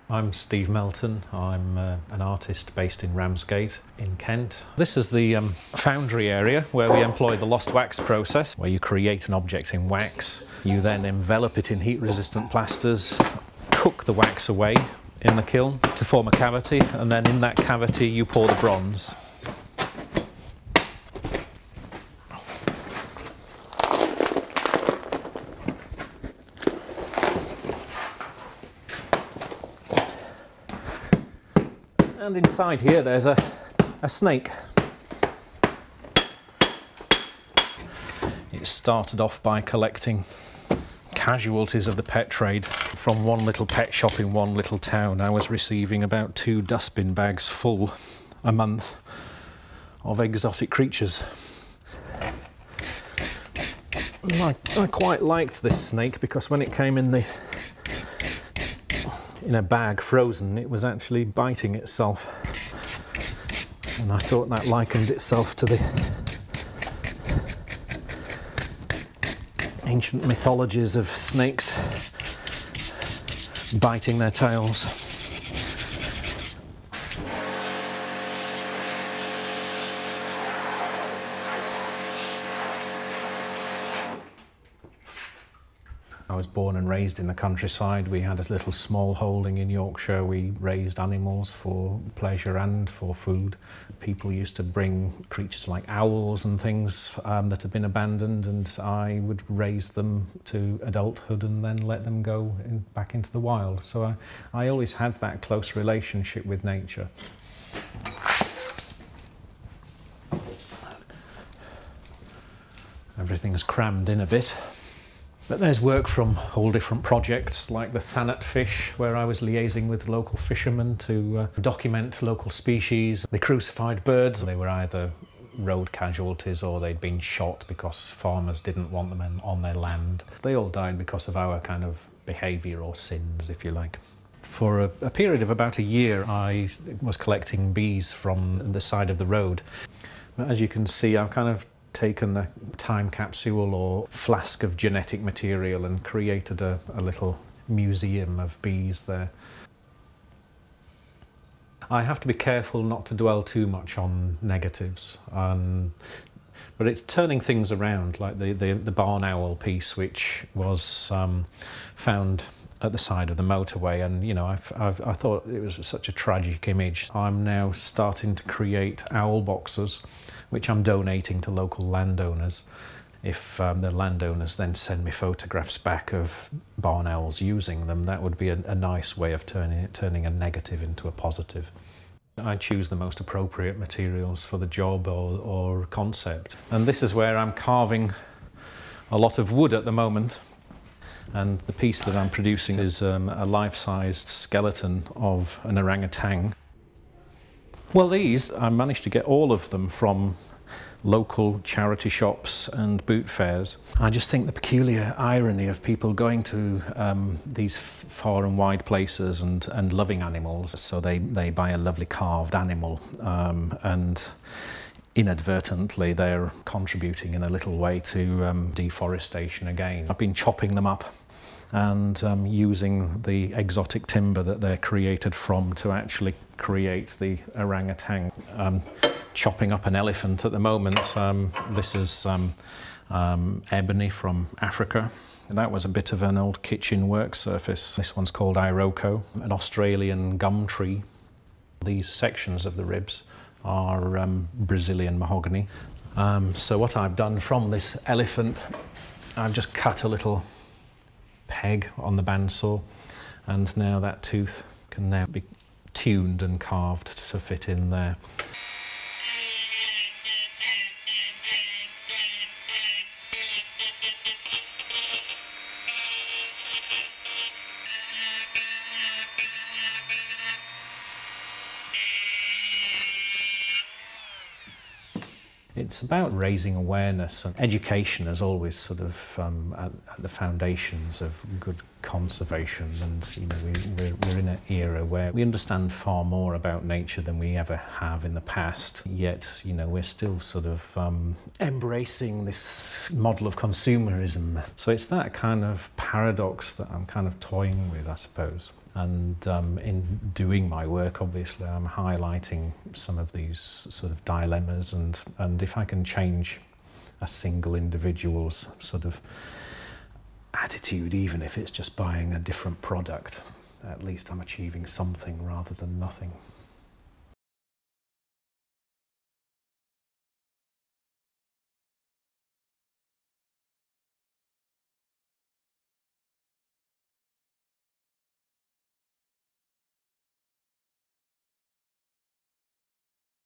I'm Steve Melton. I'm an artist based in Ramsgate in Kent. This is the foundry area where we employ the lost wax process, where you create an object in wax. You then envelop it in heat-resistant plasters, cook the wax away in the kiln to form a cavity, and then in that cavity you pour the bronze. And inside here there's a snake. It started off by collecting casualties of the pet trade. From one little pet shop in one little town, I was receiving about 2 dustbin bags full a month of exotic creatures. I quite liked this snake because when it came in a bag frozen, it was actually biting itself, and I thought that likened itself to the ancient mythologies of snakes biting their tails. I was born and raised in the countryside. We had a little small holding in Yorkshire. We raised animals for pleasure and for food. People used to bring creatures like owls and things that had been abandoned, and I would raise them to adulthood and then let them go back into the wild. So I always had that close relationship with nature. Everything's crammed in a bit. But there's work from all different projects, like the Thanet fish, where I was liaising with local fishermen to document local species. The crucified birds, they were either road casualties or they'd been shot because farmers didn't want them on their land. They all died because of our kind of behaviour or sins, if you like. For a period of about a year, I was collecting bees from the side of the road. But as you can see, I've kind of taken the time capsule or flask of genetic material and created a little museum of bees there. I have to be careful not to dwell too much on negatives, but it's turning things around, like the barn owl piece, which was found at the side of the motorway, and you know, I thought it was such a tragic image. I'm now starting to create owl boxes, which I'm donating to local landowners. If the landowners then send me photographs back of barn owls using them, that would be a nice way of turning a negative into a positive. I choose the most appropriate materials for the job or concept. And this is where I'm carving a lot of wood at the moment. And the piece that I'm producing is a life-sized skeleton of an orangutan. Well, these, I managed to get all of them from local charity shops and boot fairs. I just think the peculiar irony of people going to these far and wide places and loving animals, so they buy a lovely carved animal and inadvertently they're contributing in a little way to deforestation again. I've been chopping them up and using the exotic timber that they're created from to actually create the orangutan. Chopping up an elephant at the moment. This is ebony from Africa. That was a bit of an old kitchen work surface. This one's called Iroko, an Australian gum tree. These sections of the ribs are Brazilian mahogany. So what I've done from this elephant, I've just cut a little peg on the bandsaw, and now that tooth can now be tuned and carved to fit in there. It's about raising awareness, and education is always sort of at the foundations of good conservation, and you know, we're in an era where we understand far more about nature than we ever have in the past, yet you know, we're still sort of embracing this model of consumerism. So it's that kind of paradox that I'm kind of toying with, I suppose. And in doing my work, obviously, I'm highlighting some of these sort of dilemmas, and if I can change a single individual's sort of attitude, even if it's just buying a different product, at least I'm achieving something rather than nothing.